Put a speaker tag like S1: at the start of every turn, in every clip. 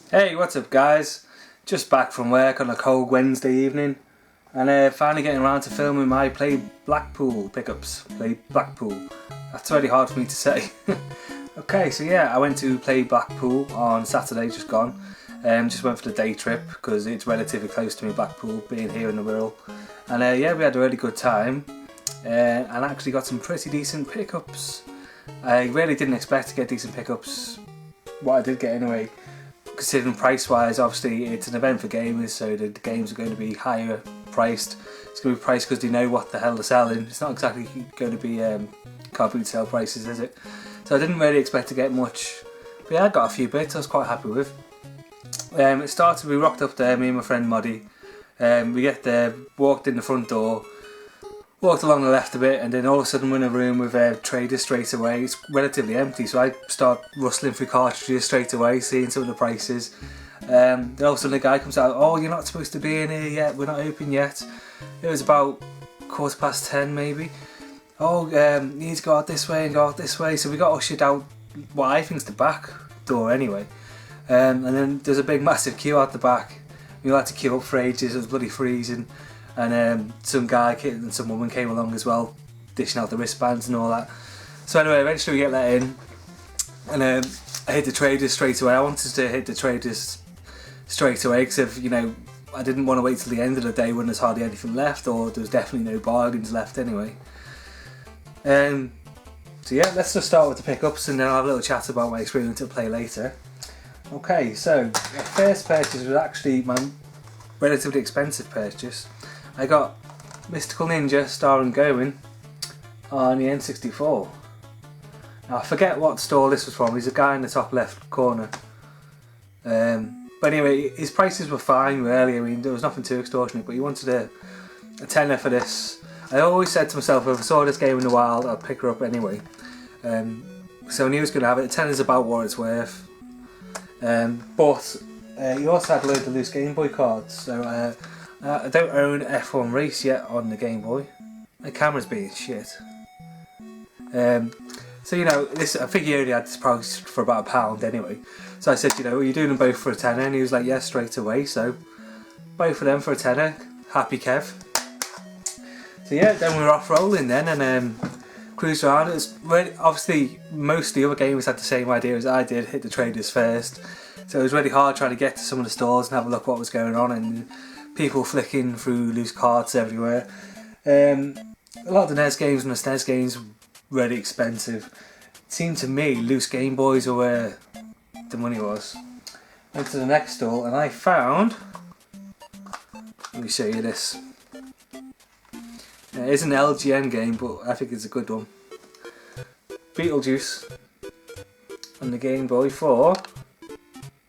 S1: Hey, what's up guys? Just back from work on a cold Wednesday evening and finally getting around to filming my Play Blackpool pickups. Play Blackpool. That's really hard for me to say. Okay, so yeah, I went to Play Blackpool on Saturday, just gone. Just went for the day trip because it's relatively close to me, Blackpool, being here in the Wirral. And yeah, we had a really good time and actually got some pretty decent pickups. I really didn't expect to get decent pickups, what I did get anyway. Considering price wise, obviously it's an event for gamers, so the games are going to be higher priced. It's going to be priced because they know what the hell they're selling. It's not exactly going to be car boot sale prices, is it? So I didn't really expect to get much, but yeah, I got a few bits I was quite happy with. It started, we rocked up there, me and my friend Moddy. We get there, walked in the front door, walked along the left a bit, and then all of a sudden we're in a room with traders straight away. It's relatively empty, so I start rustling through cartridges straight away, seeing some of the prices. Then all of a sudden the guy comes out, "Oh, you're not supposed to be in here yet, we're not open yet." It was about 10:15 maybe. "Oh, you need to go out this way and go out this way." So we got ushered out what I think's the back door anyway. And then there's a big massive queue out the back. We had to queue up for ages, it was bloody freezing. And some guy and some woman came along as well, dishing out the wristbands and all that. So anyway, eventually we get let in, and I hit the traders straight away. I wanted to hit the traders straight away because I didn't want to wait till the end of the day when there's hardly anything left, or there's definitely no bargains left anyway. So yeah, let's just start with the pickups and then I'll have a little chat about my experience at Play later. Okay, so my first purchase was actually my relatively expensive purchase. I got Mystical Ninja Star and Going on the N64. Now I forget what store this was from, he's a guy in the top left corner. But anyway, his prices were fine really, I mean there was nothing too extortionate, but he wanted a tenner for this. I always said to myself, if I saw this game in the wild, I'd pick her up anyway. So I knew he was going to have it. A tenner's about what it's worth. But he also had loads of loose Game Boy cards, so I don't own F1 Race yet on the Game Boy. My camera's being shit. So I think he only had this price for about £1 anyway. So I said, are you doing them both for a tenner? And he was like, yeah, straight away. So both of them for a tenner. Happy Kev. So yeah, then we were off rolling then and cruised around. It was really, obviously most of the other gamers had the same idea as I did, hit the traders first. So it was really hard trying to get to some of the stores and have a look what was going on, and people flicking through loose cards everywhere. A lot of the NES games and the SNES games were really expensive. It seemed to me loose Game Boys were where the money was. Went to the next store and I found, let me show you this. It is an LGN game, but I think it's a good one. Beetlejuice on the Game Boy for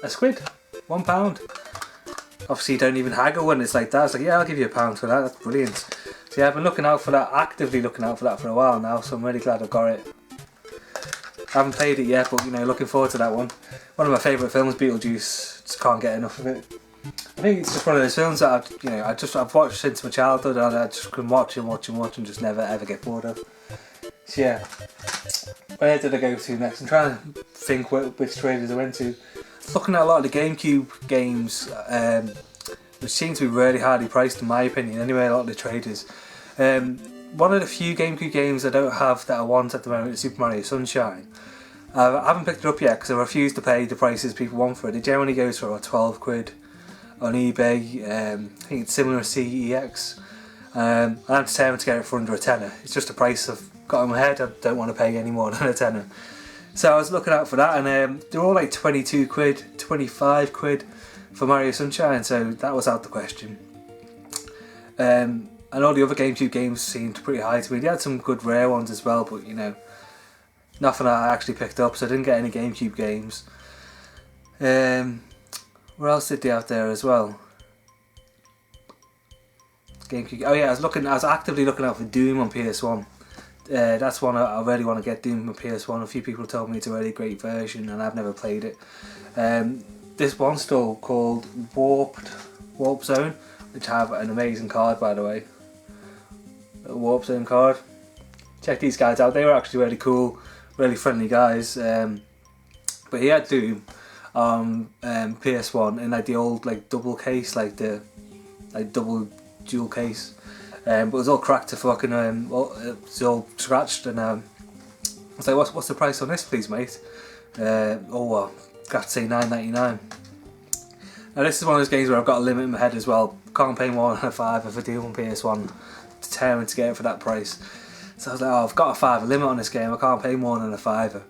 S1: a quid, £1. Obviously you don't even haggle when it's like that. It's like, yeah, I'll give you £1 for that, that's brilliant. So yeah, I've been looking out for that, actively looking out for that for a while now, so I'm really glad I got it. I haven't played it yet, but looking forward to that one. One of my favourite films, Beetlejuice, just can't get enough of it. I think it's just one of those films that I've watched since my childhood, and I just can watch and just never ever get bored of. So yeah, where did I go to next? I'm trying to think which traders I went to. Looking at a lot of the GameCube games, which seem to be really highly priced in my opinion anyway, a lot of the traders. One of the few GameCube games I don't have that I want at the moment is Super Mario Sunshine. I haven't picked it up yet because I refuse to pay the prices people want for it. It generally goes for about 12 quid on eBay. I think it's similar to CEX. I'm determined to get it for under a tenner. It's just a price I've got in my head. I don't want to pay any more than a tenner. So I was looking out for that, and they're all like 22 quid, 25 quid for Mario Sunshine, so that was out the question. And all the other GameCube games seemed pretty high to me. They had some good rare ones as well, but nothing I actually picked up, so I didn't get any GameCube games. What else did they have there as well? GameCube. Oh yeah, I was actively looking out for Doom on PS1. That's one I really want to get, Doom on PS1. A few people told me it's a really great version, and I've never played it. This one store called Warp Zone, which have an amazing card by the way. A Warp Zone card. Check these guys out. They were actually really cool, really friendly guys. But he had Doom on PS1 in like the old like double case, like the double dual case, but it was all cracked to fucking it was all scratched, and I was like, what's the price on this, please, mate? Well, I have to say £9.99. Now this is one of those games where I've got a limit in my head as well. Can't pay more than a £5 for a deal on PS1. Determined to get it for that price. So I was like, oh, I've got a £5 limit on this game, I can't pay more than a £5.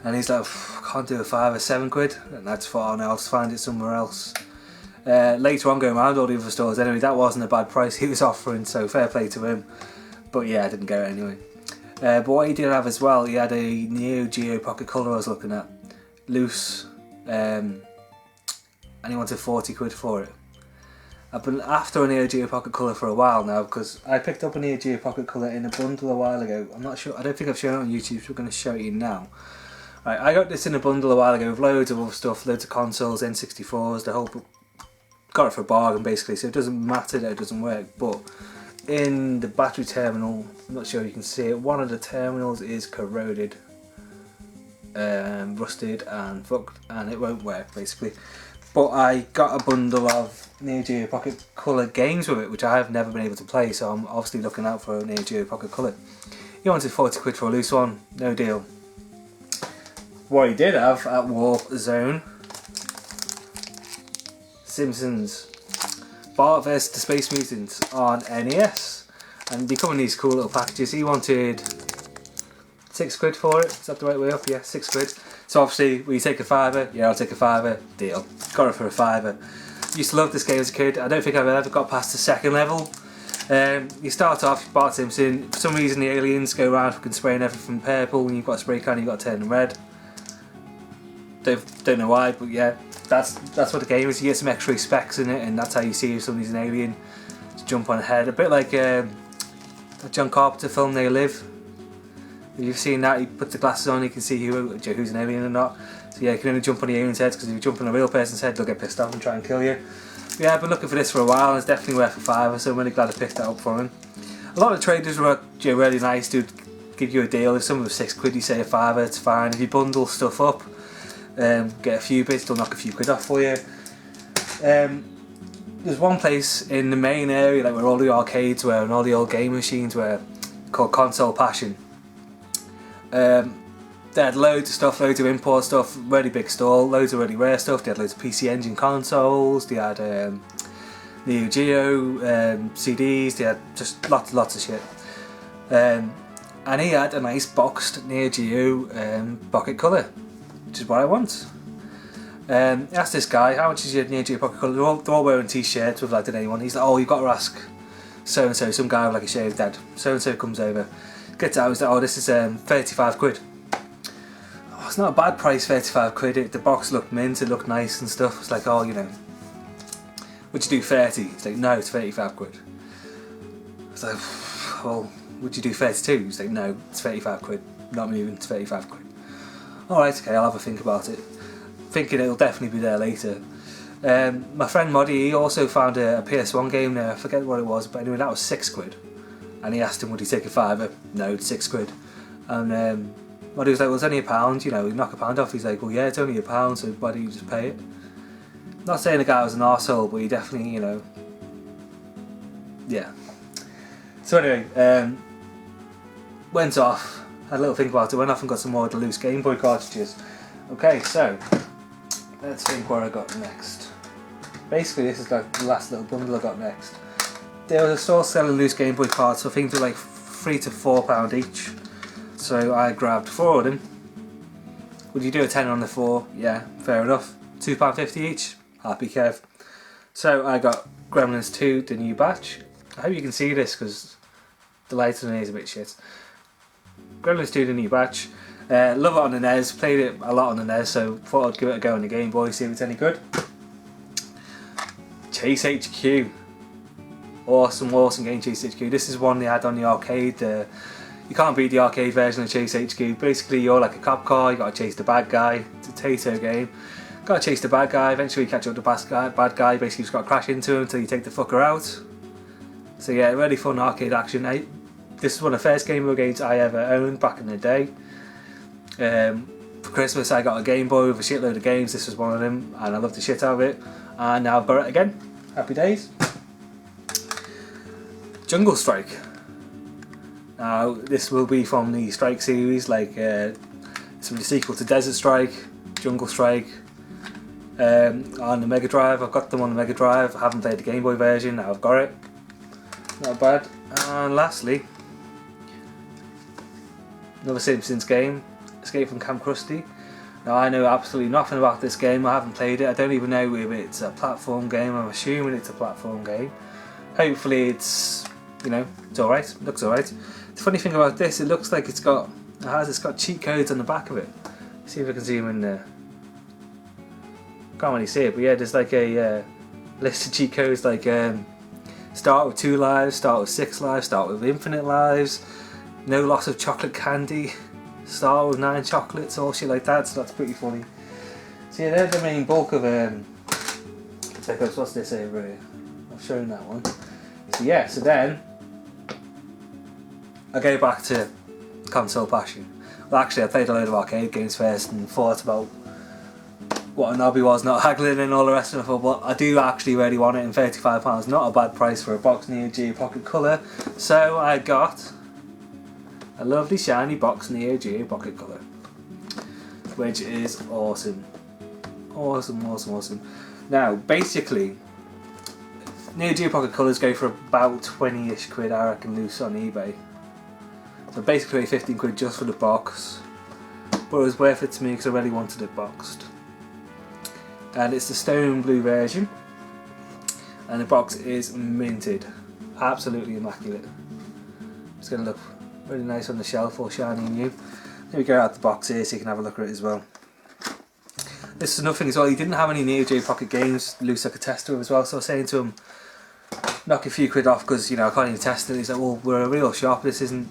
S1: And he's like, can't do a £5, £7. And I just thought, oh no, I'll just find it somewhere else. Later on, going around all the other stores, anyway, that wasn't a bad price he was offering, so fair play to him. But yeah, I didn't get it anyway. But what he did have as well, he had a Neo Geo Pocket Color I was looking at, loose, and he wanted £40 for it. I've been after a Neo Geo Pocket Color for a while now, because I picked up a Neo Geo Pocket Color in a bundle a while ago. I'm not sure, I don't think I've shown it on YouTube, so we're going to show it you now. Right, I got this in a bundle a while ago with loads of other stuff, loads of consoles, N64s, the whole, got it for a bargain basically, so it doesn't matter that it doesn't work. But in the battery terminal, I'm not sure you can see it, one of the terminals is corroded, rusted and fucked, and it won't work basically. But I got a bundle of Neo Geo Pocket Color games with it, which I have never been able to play, so I'm obviously looking out for a Neo Geo Pocket Color. He wanted £40 for a loose one, no deal. What he did have at Warp Zone, Simpsons, Bart vs the Space Mutants on NES, and they come in these cool little packages. He wanted £6 for it. Is that the right way up? Yeah, £6. So obviously, will you take a £5? Yeah, I'll take a £5. Deal. Got it for a £5. Used to love this game as a kid. I don't think I've ever got past the second level. You start off, Bart Simpson. For some reason, the aliens go around fucking spraying everything purple, and you've got a spray can, you've got to turn them red. Don't know why, but yeah, that's what the game is. You get some X-ray specs in it, and that's how you see if somebody's an alien. Just jump on ahead, a bit like the John Carpenter film They Live. If you've seen that, he puts the glasses on, you can see who's an alien or not. So yeah, you can only jump on the alien's head, because if you jump on a real person's head, they'll get pissed off and try and kill you. But yeah, I've been looking for this for a while, and it's definitely worth a £5, so I'm really glad I picked that up for him. A lot of the traders were really nice, dude. Give you a deal. If some of them £6, you say a £5, it's fine. If you bundle stuff up, get a few bits, they'll knock a few quid off for you. There's one place in the main area, like where all the arcades were and all the old game machines were, called Console Passion. They had loads of stuff, loads of import stuff, really big stall, loads of really rare stuff. They had loads of PC Engine consoles, they had Neo Geo CDs, they had just lots of shit. And he had a nice boxed Neo Geo Pocket Color, which is what I want. Asked this guy, how much is your Neo Geo Pocket Color? They're all wearing t-shirts with like the name on. He's like, oh, you've got to ask so and so, some guy with like a shaved head. So and so comes over, gets out, he's like, oh, this is £35. Oh, it's not a bad price, £35. The box looked mint, it looked nice and stuff. It's like, oh, you know, would you do 30? It's like, no, it's £35. It's like, well, would you do 32? He's like, no, it's £35. Not moving, it's £35. Alright, okay, I'll have a think about it. Thinking it'll definitely be there later. My friend Moddy, he also found a PS1 game there, I forget what it was, but anyway, that was £6. And he asked him, would he take a £5? No, it's £6. And Moddy was like, well, it's only £1, you know, knock £1 off. He's like, well, yeah, it's only £1, so why don't you just pay it? Not saying the guy was an arsehole, but he definitely, you know, yeah. So anyway, went off, had a little think about it, went off and got some more of the loose Game Boy cartridges. Okay, so let's think what I got next. Basically, this is like the last little bundle I got next. There was a store selling loose Game Boy cards, so I think they're like £3 to £4 each. So I grabbed 4 of them. Would you do a tenner on the 4? Yeah, fair enough. £2.50 each. Happy Kev. So I got Gremlins 2, the new batch. I hope you can see this because the light on it is a bit shit. Gremlins 2, the new batch. Love it on the NES. Played it a lot on the NES, so thought I'd give it a go on the Game Boy, see if it's any good. Chase HQ. Awesome game, Chase HQ. This is one they had on the arcade. You can't beat the arcade version of Chase HQ. Basically, you're like a cop car, you got to chase the bad guy. It's a Tato game. Got to chase the bad guy, eventually you catch up to the bad guy, basically you just got to crash into him until you take the fucker out. So yeah, really fun arcade action. This is one of the first Game Boy games I ever owned back in the day. For Christmas I got a Game Boy with a shitload of games. This was one of them, and I loved the shit out of it. And now I've got it again. Happy days. Jungle Strike. Now this will be from the Strike series, like it's the sequel to Desert Strike, Jungle Strike, on the Mega Drive. I've got them on the Mega Drive. I haven't played the Game Boy version. Now I've got it. Not bad. And lastly, another Simpsons game, Escape from Camp Krusty. Now I know absolutely nothing about this game. I haven't played it. I don't even know if it's a platform game. I'm assuming it's a platform game. Hopefully it's, you know, it's alright. Looks alright. The funny thing about this, it looks like it's got cheat codes on the back of it. See if I can zoom in there. Can't really see it, but yeah, there's like a list of cheat codes, like start with 2 lives, start with 6 lives, start with infinite lives, no loss of chocolate candy, start with 9 chocolates, all shit like that. So that's pretty funny. So yeah, they're the main bulk of what's this over here? I've shown that one. So yeah, so then I go back to console passion. Well, actually I played a load of arcade games first and thought about what a knobby was, not haggling and all the rest of it, but I do actually really want it, and £35, not a bad price for a box Neo Geo Pocket Color. So I got a lovely shiny box Neo Geo Pocket Color, which is awesome. Awesome. Now basically Neo Geo Pocket Colors go for about 20-ish quid, I reckon, loose on eBay. So basically 15 quid just for the box, but it was worth it to me because I really wanted it boxed. And it's the stone blue version, and the box is minted, absolutely immaculate. It's going to look really nice on the shelf, all shiny and new. Let me go out the box here so you can have a look at it as well. This is nothing as well, he didn't have any Neo Geo Pocket games loose I could test with as well, so I was saying to him, knock a few quid off because, you know, I can't even test it. He's like, well, we're a real shop, this isn't,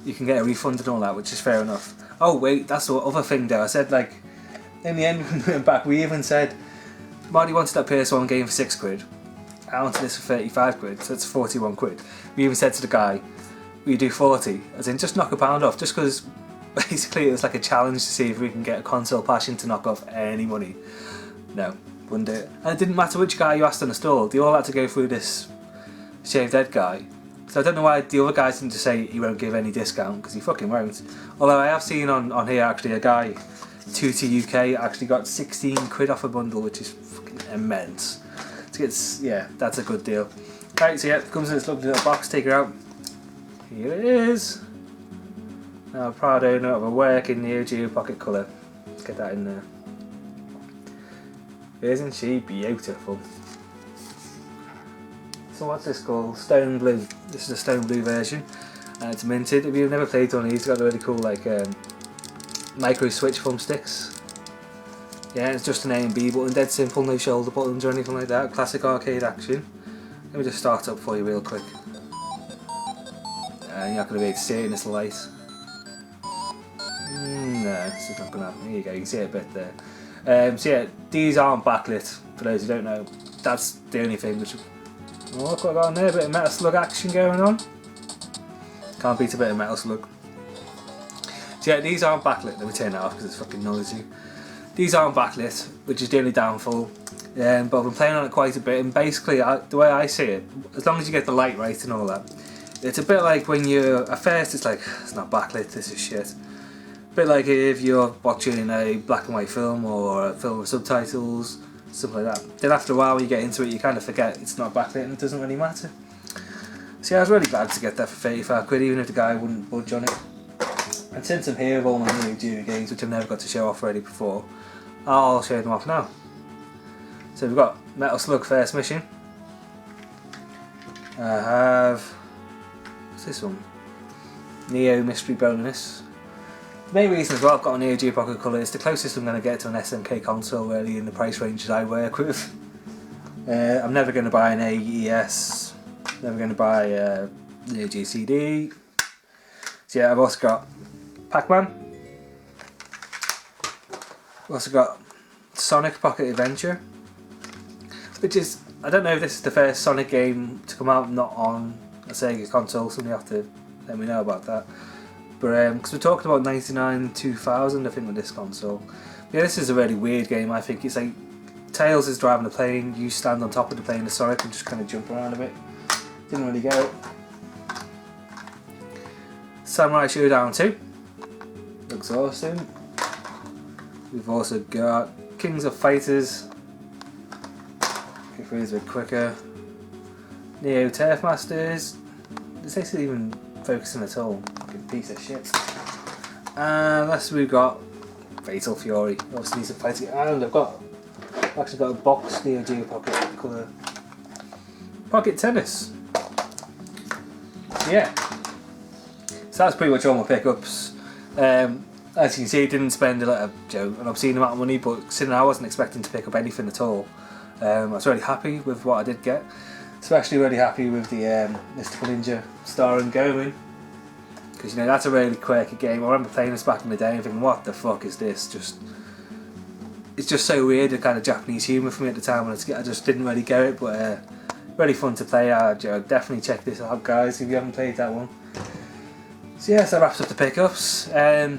S1: you can get a refund and all that, which is fair enough. Oh wait, that's the other thing though, I said, like, in the end when we went back, we even said, Marty wanted that PS1 game for 6 quid, I wanted this for 35 quid, so it's 41 quid. We even said to the guy, we do 40, as in just knock a pound off, just because basically it was like a challenge to see if we can get a console passion to knock off any money. No, wouldn't do it. And it didn't matter which guy you asked on the stall, they all had to go through this shaved head guy. So I don't know why the other guys didn't just say he won't give any discount, because he fucking won't. Although I have seen on here actually a guy, 2T UK, actually got 16 quid off a bundle, which is fucking immense. So it's, yeah, that's a good deal. Right, so yeah, it comes in this lovely little box, take her out. Here it is. Now a proud owner of a working Neo Geo Pocket Color. Let's get that in there. Isn't she beautiful? So what's this called? Stone Blue. This is a Stone Blue version, and it's minted. If you've never played one of these, it's got a really cool like micro switch thumbsticks. Yeah, it's just an A and B button, dead simple, no shoulder buttons or anything like that. Classic arcade action. Let me just start up for you real quick. You're not going to be able to see it in this light. No, it's not going to happen. There you go, you can see it a bit there. So yeah, these aren't backlit, for those who don't know. That's the only thing which... Oh, look what I got on there, a bit of Metal Slug action going on. Can't beat a bit of Metal Slug. So yeah, these aren't backlit. Let me turn that off because it's fucking noisy. These aren't backlit, which is the only downfall. But I've been playing on it quite a bit, and basically, the way I see it, as long as you get the light right and all that, it's a bit like when you're, at first it's like, it's not backlit, this is shit. A bit like if you're watching a black and white film or a film with subtitles, stuff like that. Then after a while when you get into it, you kind of forget it's not backlit and it doesn't really matter. So yeah, I was really glad to get that for 35 quid, even if the guy wouldn't budge on it. And since I'm here with all my Neo Geo games, which I've never got to show off already before, I'll show them off now. So we've got Metal Slug First Mission. I have... what's this one? Neo Mystery Bonus. The main reason as well I've got a Neo Geo Pocket Color is the closest I'm going to get to an SNK console really in the price ranges I work with. I'm never going to buy an AES, never going to buy a Neo Geo CD. So yeah, I've also got Pac-Man. I've also got Sonic Pocket Adventure, which is, I don't know if this is the first Sonic game to come out not on a Sega console, somebody have to let me know about that. But because we're talking about 99 2000 I think with this console. Yeah, this is a really weird game. I think it's like Tails is driving the plane, you stand on top of the plane as Sonic and just kind of jump around a bit. Didn't really get it. Samurai Showdown 2 looks awesome. We've also got Kings of Fighters, get through this a bit quicker. Neo Turf Masters, this isn't even focusing at all, fucking piece of shit. And last we've got Fatal Fury, obviously needs a fighting, and I've actually got a box Neo Geo Pocket colour Pocket Tennis. Yeah, so that's pretty much all my pickups. As you can see, I didn't spend an obscene amount of money, but considering I wasn't expecting to pick up anything at all, I was really happy with what I did get. Especially really happy with the Mystical Ninja starring Goemon, because that's a really quirky game. I remember playing this back in the day and thinking, what the fuck is this? It's just so weird, the kind of Japanese humour for me at the time, and I just didn't really get it, but really fun to play. Definitely check this out, guys, if you haven't played that one. So yeah, so that wraps up the pickups. I'll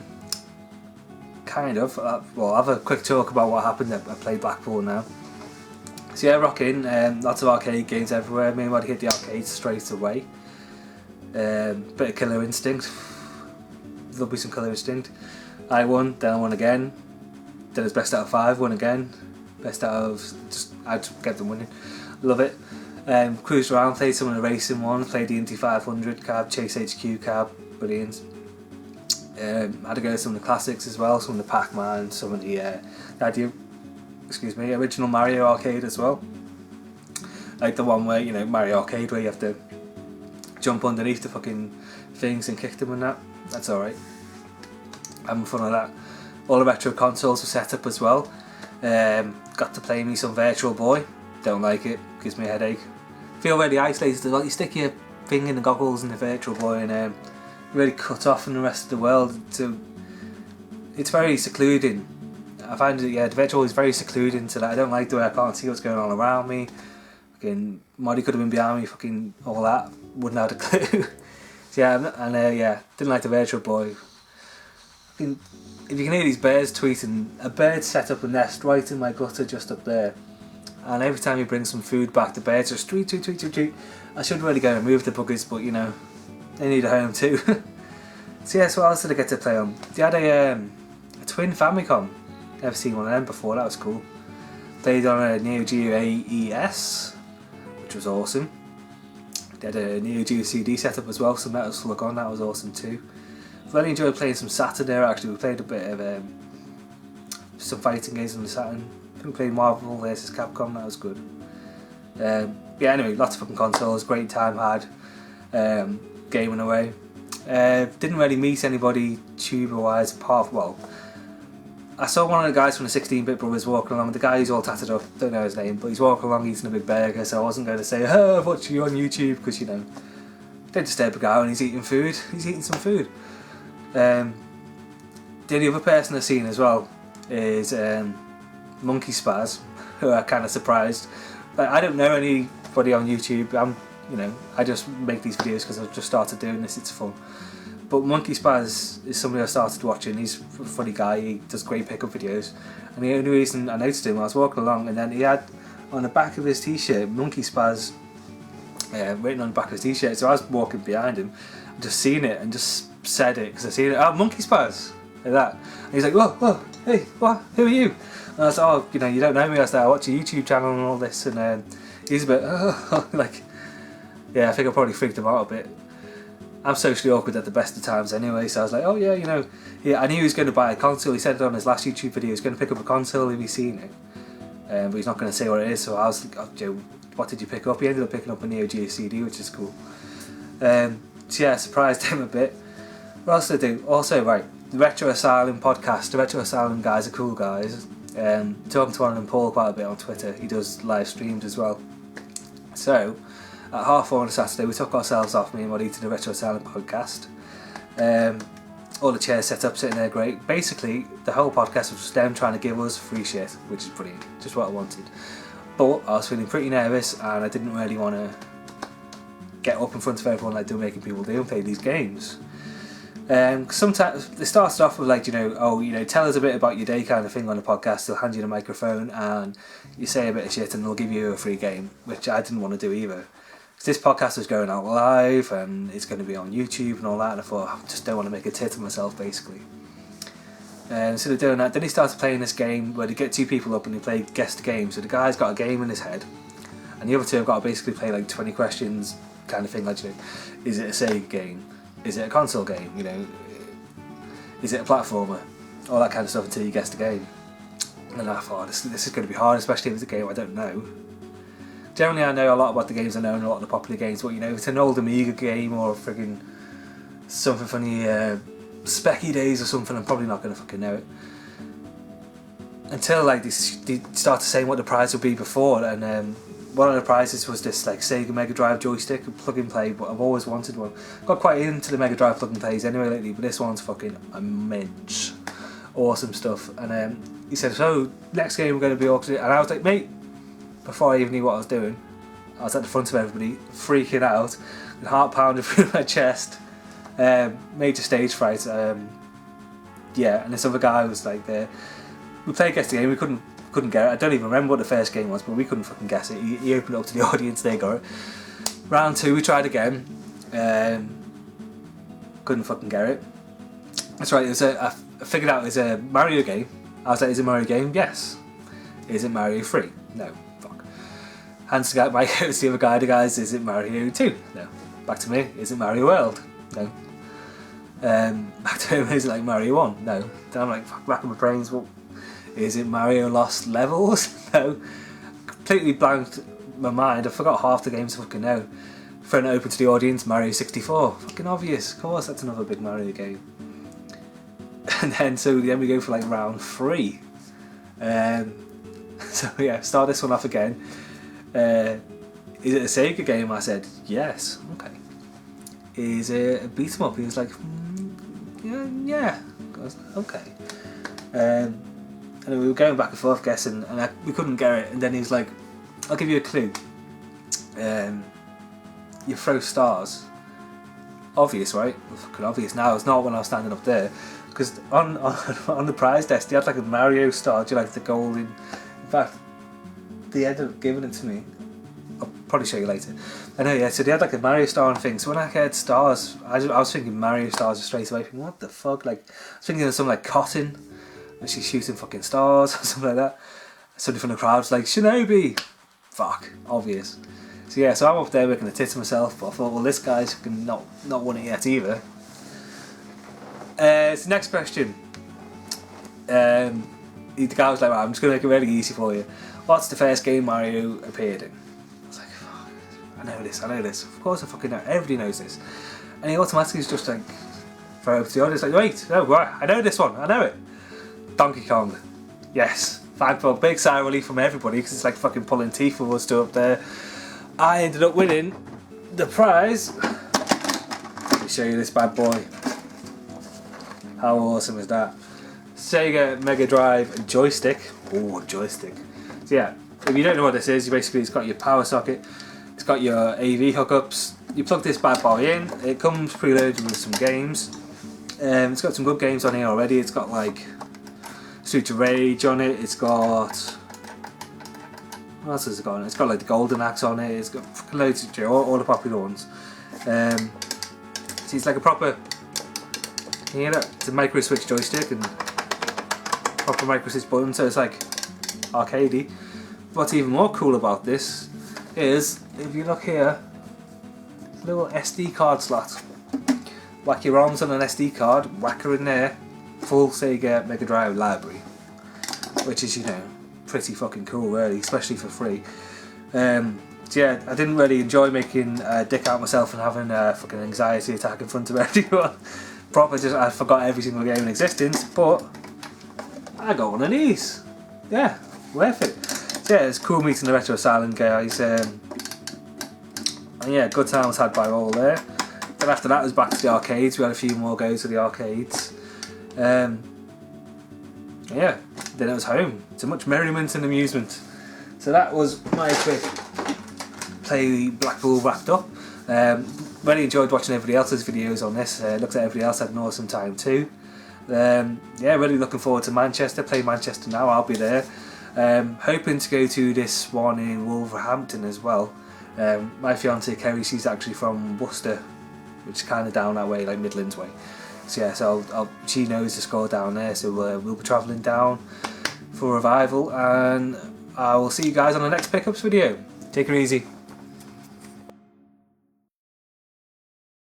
S1: have a quick talk about what happened. I played Blackpool now. So yeah, rocking, lots of arcade games everywhere. Me and Roddy hit the arcades straight away. Bit of Killer Instinct. There'll be some Killer Instinct. I won, then I won again. Then it's best out of 5, won again. Best out of, I just kept them winning. Love it. Cruised around, played some of the racing ones, played the Indy 500 cab, Chase HQ cab, brilliant. Had to go to some of the classics as well, some of the Pac-Man, some of the original Mario arcade as well. Like the one where, Mario Arcade, where you have to jump underneath the fucking things and kick them and that. That's alright. Having fun with that. All the retro consoles were set up as well. Got to play me some Virtual Boy. Don't like it, gives me a headache. Feel really isolated. Like you stick your thing in the goggles in the Virtual Boy and really cut off from the rest of the world. So it's very secluding. I find that the Virtual Boy is very secluding, so that I don't like the way I can't see what's going on around me. Fucking Moddy could have been behind me, fucking all that. Wouldn't have had a clue. So didn't like the Virtual Boy. Fucking, if you can hear these birds tweeting, a bird set up a nest right in my gutter just up there. And every time you bring some food back, the birds just tweet, tweet, tweet, tweet, tweet. I should really go and move the buggers, but they need a home too. So yeah, so what else did I get to play on? They had a twin Famicom. Never seen one of them before, that was cool. Played on a Neo Geo AES, which was awesome. They had a Neo Geo CD setup as well, some Metal Slug on, that was awesome too. Really enjoyed playing some Saturn there actually. We played a bit of some fighting games on the Saturn. I think we played Marvel vs Capcom, that was good. Anyway, lots of fucking consoles, great time had, gaming away. Didn't really meet anybody tuber wise apart from, I saw one of the guys from the 16-Bit Brothers walking along. The guy who's all tatted up, don't know his name, but he's walking along eating a big burger, so I wasn't going to say, oh, I've watched you on YouTube, because, don't disturb a guy when he's eating food. He's eating some food. The only other person I've seen as well is Monkey Spaz, who are kind of surprised. I don't know anybody on YouTube. I just make these videos because I've just started doing this, it's fun. But Monkey Spaz is somebody I started watching. He's a funny guy, he does great pickup videos. And the only reason I noticed him, I was walking along and then he had on the back of his t-shirt, Monkey Spaz written on the back of his t-shirt. So I was walking behind him, just seen it and just said it because I seen it. Oh, Monkey Spaz! Like that. And he's like, whoa, hey, what? Who are you? And I was like, you don't know me. I was like, I watch a YouTube channel and all this. And he's a bit, I think I probably freaked him out a bit. I'm socially awkward at the best of times anyway, so I was like, I knew he was going to buy a console. He said it on his last YouTube video, he was going to pick up a console if he's seen it. But he's not going to say what it is, so I was like, Joe, what did you pick up? He ended up picking up a Neo Geo CD, which is cool. Surprised him a bit. What else did I do? Also, the Retro Asylum podcast. The Retro Asylum guys are cool guys. Talking to one of them, Paul, quite a bit on Twitter. He does live streams as well. So, at 4:30 on a Saturday, we took ourselves off, me and Roddy, to the Retro Asylum podcast. All the chairs set up, sitting there great. Basically, the whole podcast was just them trying to give us free shit, which is brilliant, just what I wanted. But I was feeling pretty nervous and I didn't really want to get up in front of everyone like they're making people do and play these games. Sometimes it starts off with like, tell us a bit about your day kind of thing on the podcast. They'll hand you the microphone and you say a bit of shit and they'll give you a free game, which I didn't want to do either. This podcast was going out live and it's going to be on YouTube and all that, and I thought, I just don't want to make a tit of myself basically. So they're doing that. Then he starts playing this game where they get two people up and they play guess the game. So the guy's got a game in his head and the other two have got to basically play like 20 questions kind of thing, like, is it a Sega game? Is it a console game? Is it a platformer? All that kind of stuff until you guess the game. And I thought, this is going to be hard, especially if it's a game I don't know. Generally, I know a lot about the games I know and a lot of the popular games, but if it's an old Amiga game or friggin' something from the Specky days or something, I'm probably not going to fucking know it. Until like they started saying what the prize would be before, and one of the prizes was this like Sega Mega Drive joystick, plug and play, but I've always wanted one. Got quite into the Mega Drive plug and plays anyway lately, but this one's fucking immense. Awesome stuff. And he said, so next game we're going to be auctioning, and I was like, mate, before I even knew what I was doing, I was at the front of everybody, freaking out, and heart pounding through my chest. Major stage fright. And this other guy was like there. We played guess the game, we couldn't get it. I don't even remember what the first game was, but we couldn't fucking guess it. He opened it up to the audience, they got it. Round 2 we tried again. Couldn't fucking get it. That's right, I figured out it's a Mario game. I was like, is it a Mario game? Yes. Is it Mario 3? No. Fuck. Hands to the other guy, the guys, is it Mario 2? No. Back to me, is it Mario World? No. Back to him, is it like Mario 1? No. Then I'm like, fuck, back in my brains, well, is it Mario Lost Levels? No. Completely blanked my mind. I forgot half the games I fucking know. Throwing it open to the audience, Mario 64. Fucking obvious. Of course, that's another big Mario game. And then we go for like round 3. Start this one off again. Is it a Sega game? I said, yes. Okay. Is it a beat 'em up? He was like, yeah. I was like, okay. And we were going back and forth guessing, and we couldn't get it. And then he was like, I'll give you a clue. You throw stars. Obvious, right? Well, fucking obvious now. It's not when I was standing up there. Because on the prize desk, they had like a Mario star, like the golden. In fact, they ended up giving it to me. I'll probably show you later. I know, yeah. So they had like a Mario star and thing. So when I heard stars, I was thinking Mario stars straight away. Thinking, what the fuck? Like, I was thinking of something like Cotton, and she's shooting fucking stars or something like that. Somebody from the crowd's like, Shinobi. Fuck, obvious. So I'm up there making a tit to myself, but I thought, well, this guy's fucking not won it yet either. So next question. The guy was like, right, I'm just going to make it really easy for you. What's the first game Mario appeared in? I was like, fuck, I know this. Of course I fucking know. Everybody knows this. And he automatically is just like, throw it over to the audience, like, wait, no, right, I know this one, I know it. Donkey Kong. Yes. Thankful, big sigh of relief from everybody, because it's like fucking pulling teeth for us two up there. I ended up winning the prize. Let me show you this bad boy. How awesome is that? Sega Mega Drive joystick. Oh, joystick. So yeah, if you don't know what this is, it's got your power socket, it's got your AV hookups. You plug this bad boy in, it comes preloaded with some games. It's got some good games on here already. It's got like Street of Rage on it, it's got... what else has it got on it? It's got like the Golden Axe on it, it's got loads of all the popular ones. So it's like a proper... you hear that? It's a micro switch joystick and proper micro switch button, so it's like arcadey. What's even more cool about this is, if you look here, little SD card slot. Whack your arms on an SD card, whack her in there, full Sega Mega Drive library, which is, pretty fucking cool really, especially for free. So yeah, I didn't really enjoy making a dick out myself and having a fucking anxiety attack in front of everyone. I forgot every single game in existence, but I got one of these. Yeah, worth it. So yeah, it's cool meeting the Retro Asylum guys. And yeah, good times had by all there. Then after that, it was back to the arcades. We had a few more goes to the arcades. Yeah, then it was home. So much merriment and amusement. So that was my quick play Blackpool wrapped up. really enjoyed watching everybody else's videos on this. Looks like everybody else had an awesome time too. Yeah, really looking forward to Manchester. Play Manchester now, I'll be there. Hoping to go to this one in Wolverhampton as well. My fiancée Kerry, she's actually from Worcester, which is kind of down that way, like Midlands way. So yeah, so she knows the score down there, so we'll be travelling down for Revival, and I will see you guys on the next pickups video. Take it easy.